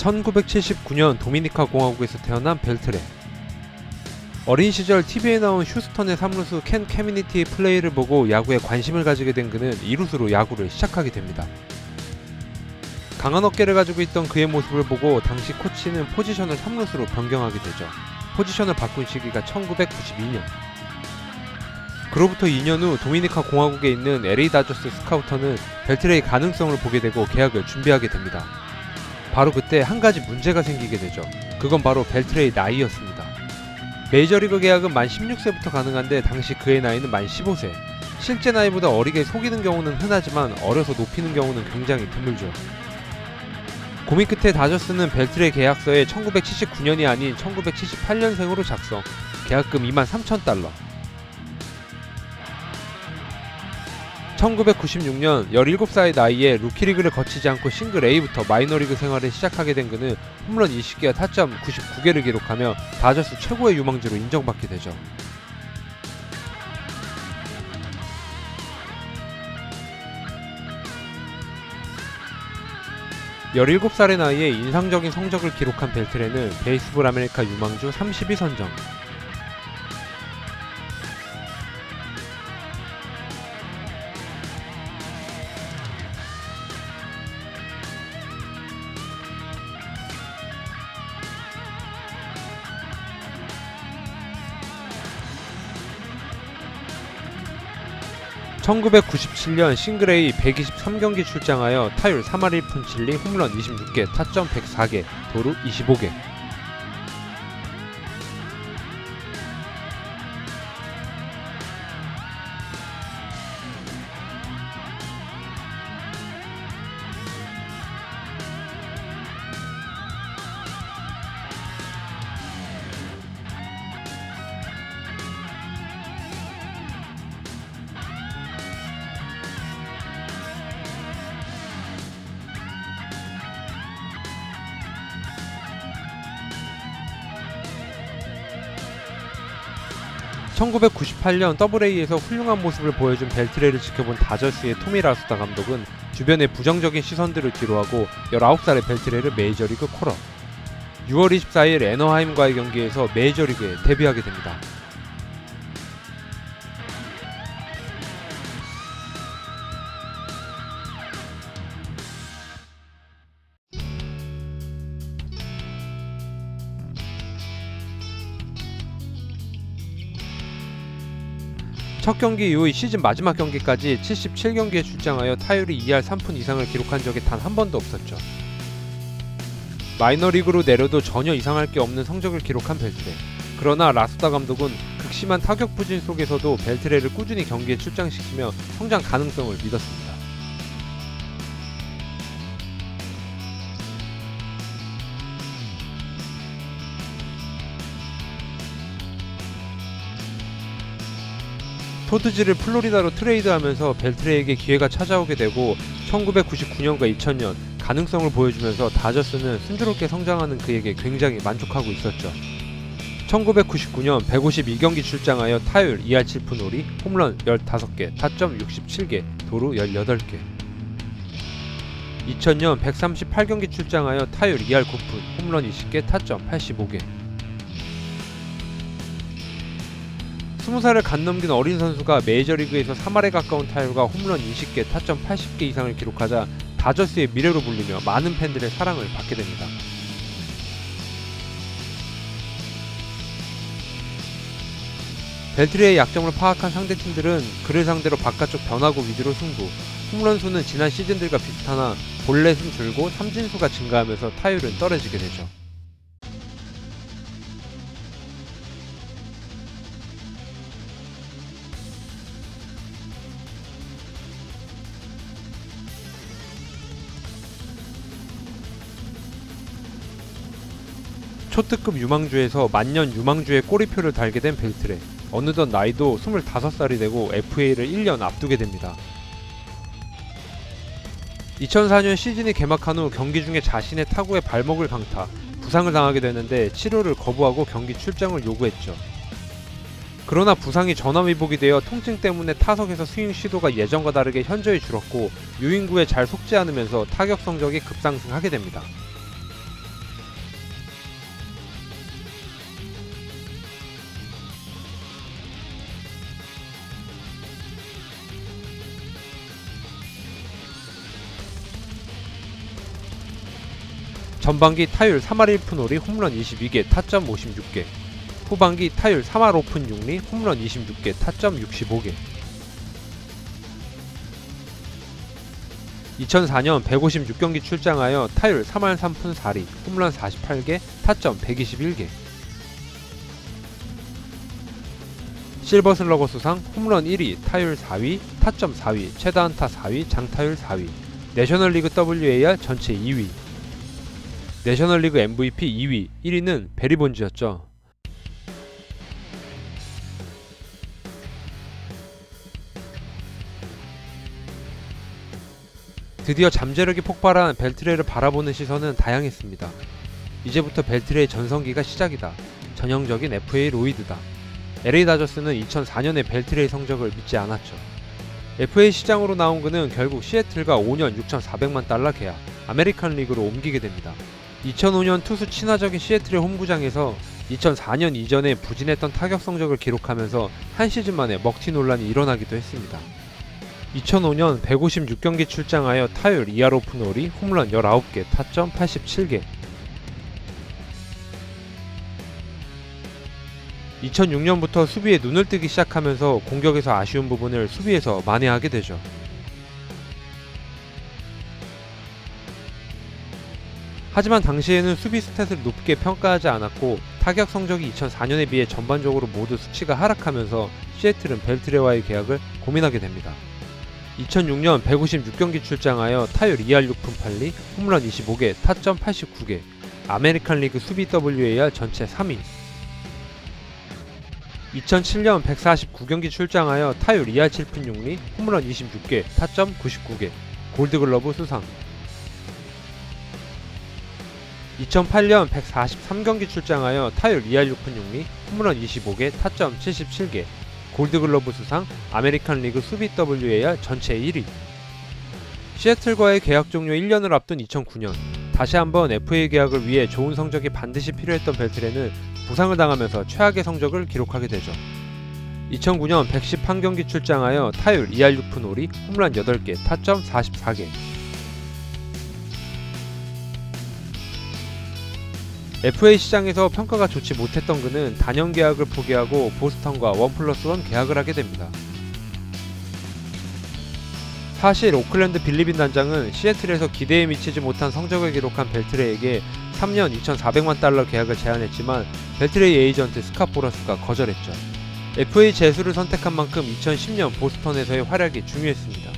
1979년 도미니카 공화국에서 태어난 벨트레. 어린 시절 TV에 나온 휴스턴의 3루수 켄 캐미니티의 플레이를 보고 야구에 관심을 가지게 된 그는 2루수로 야구를 시작하게 됩니다. 강한 어깨를 가지고 있던 그의 모습을 보고 당시 코치는 포지션을 3루수로 변경하게 되죠. 포지션을 바꾼 시기가 1992년. 그로부터 2년 후 도미니카 공화국에 있는 LA 다저스 스카우터는 벨트레의 가능성을 보게 되고 계약을 준비하게 됩니다. 바로 그때 한 가지 문제가 생기게 되죠. 그건 바로 벨트레의 나이였습니다. 메이저리그 계약은 만 16세부터 가능한데 당시 그의 나이는 만 15세. 실제 나이보다 어리게 속이는 경우는 흔하지만 어려서 높이는 경우는 굉장히 드물죠. 고민 끝에 다저스는 벨트레 계약서에 1979년이 아닌 1978년생으로 작성, 계약금 23,000달러. 1996년 17살의 나이에 루키리그를 거치지 않고 싱글 A부터 마이너리그 생활을 시작하게 된 그는 홈런 20개와 타점 99개를 기록하며 다저스 최고의 유망주로 인정받게 되죠. (17살의) 나이에 인상적인 성적을 기록한 벨트레는 베이스볼 아메리카 유망주 30위 선정. 1997년 싱글 A 123경기 출장하여 타율 3할 1푼 7리, 홈런 26개, 타점 104개, 도루 25개. (1998년) AA에서 훌륭한 모습을 보여준 벨트레를 지켜본 다저스의 토미 라수다 감독은 주변의 부정적인 시선들을 뒤로하고 19살의 벨트레를 메이저리그 콜업. 6월 24일 애너하임과의 경기에서 메이저리그에 데뷔하게 됩니다. 첫 경기 이후 시즌 마지막 경기까지 77경기에 출장하여 타율이 2할 3푼 이상을 기록한 적이 단 한 번도 없었죠. 마이너리그로 내려도 전혀 이상할 게 없는 성적을 기록한 벨트레. 그러나 라수다 감독은 극심한 타격 부진 속에서도 벨트레를 꾸준히 경기에 출장시키며 성장 가능성을 믿었습니다. 토드지를 플로리다로 트레이드하면서 벨트레에게 기회가 찾아오게 되고 1999년과 2000년 가능성을 보여주면서 다저스는 순조롭게 성장하는 그에게 굉장히 만족하고 있었죠. 1999년 152경기 출장하여 타율 2할 7푼 5리, 홈런 15개, 타점 67개, 도루 18개. 2000년 138경기 출장하여 타율 2할 9푼, 홈런 20개, 타점 85개. 20살을 갓 넘긴 어린 선수가 메이저리그에서 3할에 가까운 타율과 홈런 20개, 타점 80개 이상을 기록하자 다저스의 미래로 불리며 많은 팬들의 사랑을 받게 됩니다. 벨트레의 약점을 파악한 상대팀들은 그를 상대로 바깥쪽 변화구 위주로 승부, 홈런 수는 지난 시즌들과 비슷하나 볼넷은 줄고 삼진수가 증가하면서 타율은 떨어지게 되죠. 초특급 유망주에서 만년 유망주의 꼬리표를 달게 된 벨트레. 어느덧 나이도 25살이 되고 FA를 1년 앞두게 됩니다. 2004년 시즌이 개막한 후 경기 중에 자신의 타구에 발목을 강타, 부상을 당하게 되는데 치료를 거부하고 경기 출장을 요구했죠. 그러나 부상이 전화위복이 되어 통증 때문에 타석에서 스윙 시도가 예전과 다르게 현저히 줄었고 유인구에 잘 속지 않으면서 타격 성적이 급상승하게 됩니다. 전반기 타율 3할 1푼 5리 홈런 22개 타점 56개, 후반기 타율 3할 5푼 6리 홈런 26개 타점 65개. 2004년 156경기 출장하여 타율 3할 3푼 4리 홈런 48개 타점 121개. 실버슬러거 수상 홈런 1위 타율 4위 타점 4위 최다안타 4위 장타율 4위. 내셔널리그 WAR 전체 2위. 내셔널리그 MVP 2위 1위는 베리 본즈였죠. 드디어 잠재력이 폭발한 벨트레를 바라보는 시선은 다양했습니다. 이제부터 벨트레의 전성기가 시작이다. 전형적인 FA 로이드다. LA 다저스는 2004년의 벨트레의 성적을 믿지 않았죠. FA 시장으로 나온 그는 결국 시애틀과 5년 6,400만 달러 계약, 아메리칸 리그로 옮기게 됩니다. 2005년 투수 친화적인 시애틀의 홈구장에서 2004년 이전에 부진했던 타격 성적을 기록하면서 한 시즌 만에 먹튀 논란이 일어나기도 했습니다. 2005년 156경기 출장하여 타율 2할 5푼 5리 홈런 19개 타점 87개. 2006년부터 수비에 눈을 뜨기 시작하면서 공격에서 아쉬운 부분을 수비에서 만회하게 되죠. 하지만 당시에는 수비 스탯을 높게 평가하지 않았고 타격 성적이 2004년에 비해 전반적으로 모두 수치가 하락하면서 시애틀은 벨트레와의 계약을 고민하게 됩니다. 2006년 156경기 출장하여 타율 2할 6푼 8리 홈런 25개 타점 89개, 아메리칸 리그 수비 WAR 전체 3위. 2007년 149경기 출장하여 타율 2할 7푼 6리 홈런 26개 타점 99개, 골드글러브 수상. 2008년 143경기 출장하여 타율 2할 6푼 6리 홈런 25개 타점 77개, 골드글러브 수상, 아메리칸 리그 수비 WAR 전체 1위. 시애틀과의 계약 종료 1년을 앞둔 2009년 다시 한번 FA 계약을 위해 좋은 성적이 반드시 필요했던 벨트레는 부상을 당하면서 최악의 성적을 기록하게 되죠. 2009년 111경기 출장하여 타율 2할 6푼 5리 홈런 8개 타점 44개. FA 시장에서 평가가 좋지 못했던 그는 단연 계약을 포기하고 보스턴과 1+1 계약을 하게 됩니다. 사실 오클랜드 빌리빈 단장은 시애틀에서 기대에 미치지 못한 성적을 기록한 벨트레에게 3년 2,400만 달러 계약을 제안했지만 벨트레의 에이전트 스캇 보러스가 거절했죠. FA 재수를 선택한 만큼 2010년 보스턴에서의 활약이 중요했습니다.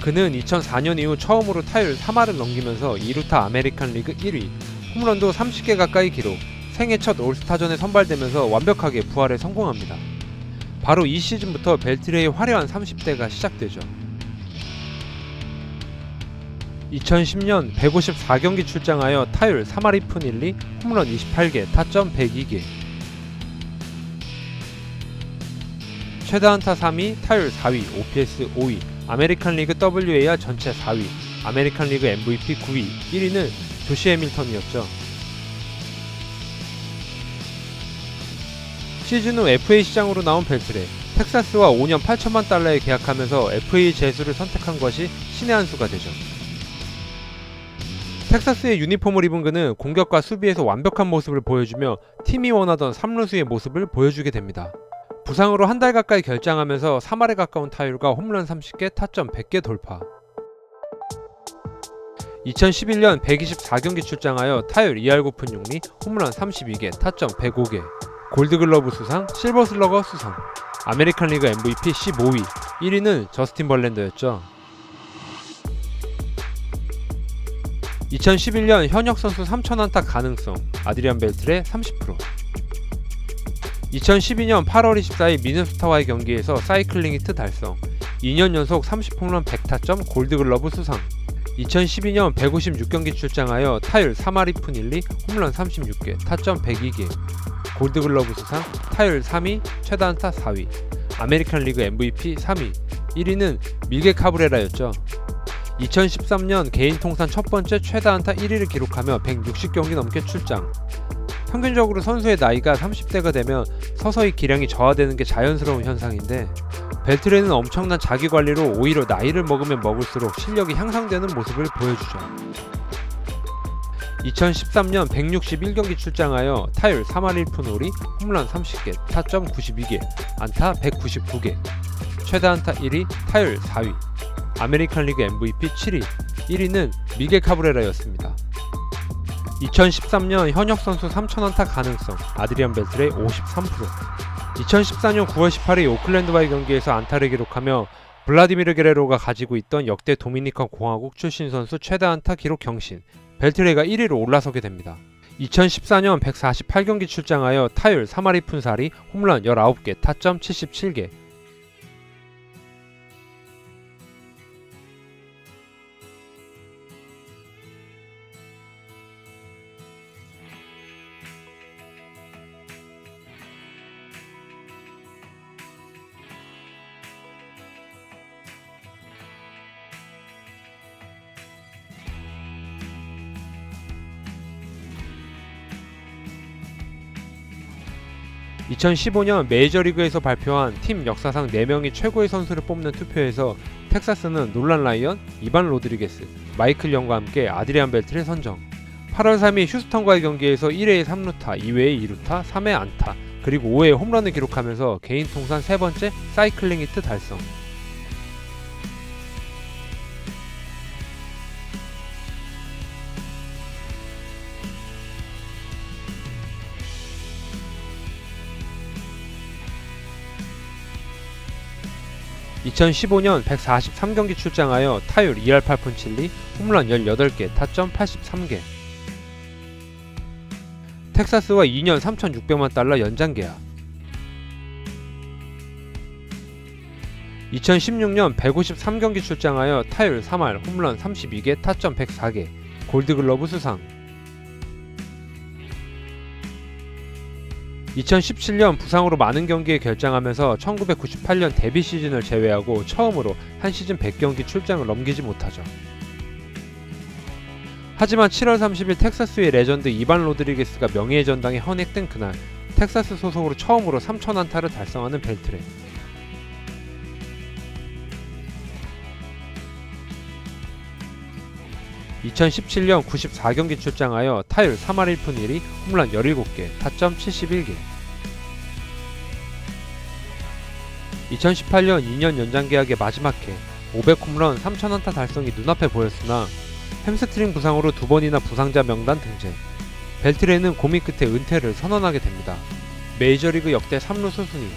그는 2004년 이후 처음으로 타율 3할을 넘기면서 2루타 아메리칸 리그 1위, 홈런도 30개 가까이 기록, 생애 첫 올스타전에 선발되면서 완벽하게 부활에 성공합니다. 바로 이 시즌부터 벨트레의 화려한 30대가 시작되죠. 2010년 154경기 출장하여 타율 3할 2푼 1리, 홈런 28개, 타점 102개. 최다안타 3위, 타율 4위, OPS 5위, 아메리칸 리그 WAR 전체 4위, 아메리칸 리그 MVP 9위, 1위는 조시 해밀턴이었죠. 시즌 후 FA 시장으로 나온 벨트레, 텍사스와 5년 8천만 달러에 계약하면서 FA 재수를 선택한 것이 신의 한 수가 되죠. 텍사스의 유니폼을 입은 그는 공격과 수비에서 완벽한 모습을 보여주며 팀이 원하던 3루수의 모습을 보여주게 됩니다. 부상으로 한 달 가까이 결장하면서 3할에 가까운 타율과 홈런 30개, 타점 100개 돌파. 2011년 124경기 출장하여 타율 2할 9푼 6리, 홈런 32개, 타점 105개, 골드글러브 수상, 실버슬러거 수상, 아메리칸 리그 MVP 15위, 1위는 저스틴 벌랜더였죠. 2011년 현역 선수 3,000안타 가능성, 아드리안 벨트레 30%. 2012년 8월 24일 미네소타와의 경기에서 사이클링 히트 달성, 2년 연속 30홈런 100타점 골드글러브 수상. 2012년 156경기 출장하여 타율 3할 2푼 1리, 홈런 36개, 타점 102개, 골드글러브 수상, 타율 3위, 최다안타 4위, 아메리칸 리그 MVP 3위, 1위는 미겔 카브레라였죠. 2013년 개인 통산 첫 번째 최다안타 1위를 기록하며 160경기 넘게 출장. 평균적으로 선수의 나이가 30대가 되면 서서히 기량이 저하되는 게 자연스러운 현상인데 벨트레는 엄청난 자기관리로 오히려 나이를 먹으면 먹을수록 실력이 향상되는 모습을 보여주죠. 2013년 161경기 출장하여 타율 3할 1푼 5리, 홈런 30개, 타점 92개, 안타 199개, 최다 안타 1위, 타율 4위, 아메리칸 리그 MVP 7위, 1위는 미겔 카브레라였습니다. 2013년 현역 선수 3000안타 가능성, 아드리안 벨트레 53%. 2014년 9월 18일 오클랜드와의 경기에서 안타를 기록하며 블라디미르 게레로가 가지고 있던 역대 도미니칸 공화국 출신 선수 최다 안타 기록 경신, 벨트레가 1위로 올라서게 됩니다. 2014년 148경기 출장하여 타율 3할 2푼 4리, 홈런 19개, 타점 77개. (2015년) 메이저리그에서 발표한 팀 역사상 4명이 최고의 선수를 뽑는 투표에서 텍사스는 놀란 라이언, 이반 로드리게스, 마이클 영과 함께 아드리안 벨트를 선정. 8월 3일 휴스턴과의 경기에서 1회에 3루타, 2회에 2루타, 3회 안타, 그리고 5회에 홈런을 기록하면서 개인 통산 3번째 사이클링 히트 달성. (2015년) 143경기 출장하여 타율 2할 8푼 7리, 홈런 18개, 타점 83개. 텍사스와 2년 3,600만 달러 연장 계약. 2016년 153경기 출장하여 타율 3할, 홈런 32개, 타점 104개, 골드글러브 수상. 2017년 부상으로 많은 경기에 결장하면서 1998년 데뷔 시즌을 제외하고 처음으로 한 시즌 100경기 출장을 넘기지 못하죠. 하지만 7월 30일 텍사스의 레전드 이반 로드리게스가 명예의 전당에 헌액된 그날, 텍사스 소속으로 처음으로 3000안타를 달성하는 벨트레. (2017년) 94경기 출장하여 타율 3할 1푼 1리, 홈런 17개, 타점 71개. 2018년 2년 연장 계약의 마지막 해, 500홈런 3000안타 달성이 눈앞에 보였으나 햄스트링 부상으로 2번이나 부상자 명단 등재. 벨트레는 고민 끝에 은퇴를 선언하게 됩니다. 메이저리그 역대 3루수 순위.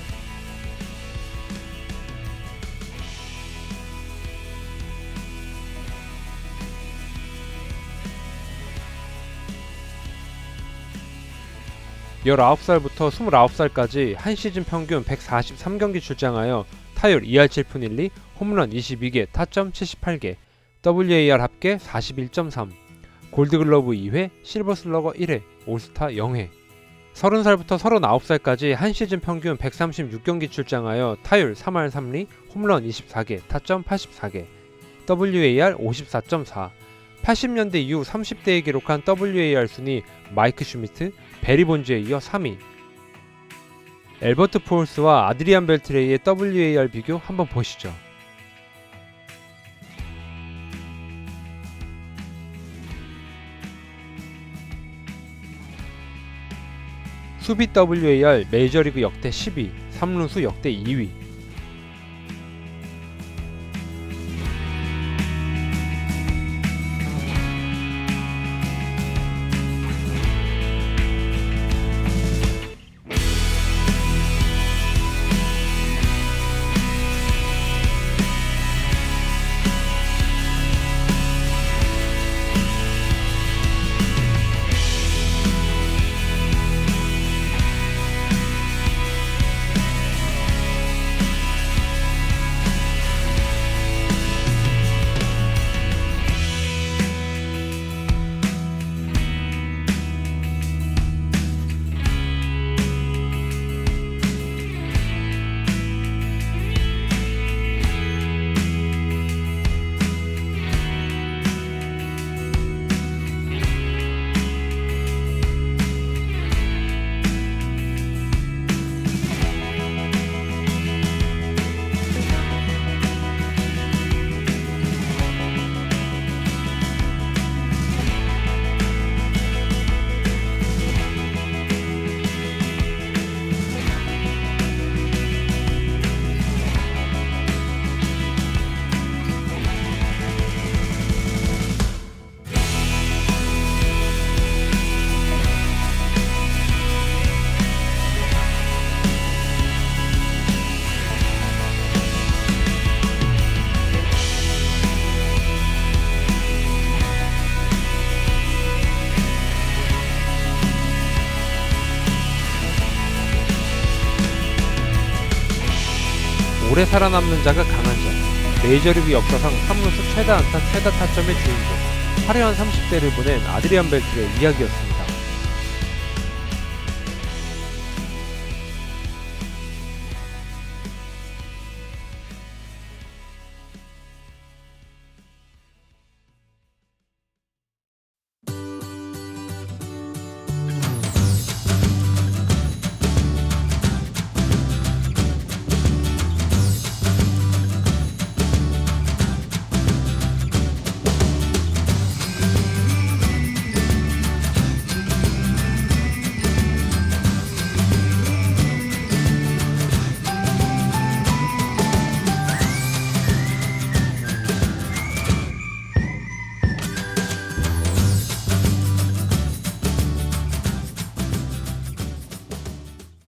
(19살부터) 29살까지 한 시즌 평균 143경기 출장하여 타율 2할 7푼 1리, 홈런 22개, 타점 78개, WAR 합계 41.3, 골드글러브 2회, 실버슬러거 1회, 올스타 0회. 30살부터 39살까지 한 시즌 평균 136경기 출장하여 타율 3할 3리, 홈런 24개, 타점 84개, WAR 54.4. 80년대 이후 30대에 기록한 WAR 순위 마이크 슈미트, 베리 본즈에 이어 3위. 엘버트 푸올스와 아드리안 벨트레이의 WAR 비교 한번 보시죠. 수비 WAR 메이저리그 역대 10위, 3루수 역대 2위. 오래 살아남는 자가 강한 자, 메이저리그 역사상 3루수 최다 안타 최다 타점의 주인공, 화려한 30대를 보낸 아드리안 벨트의 이야기였습니다.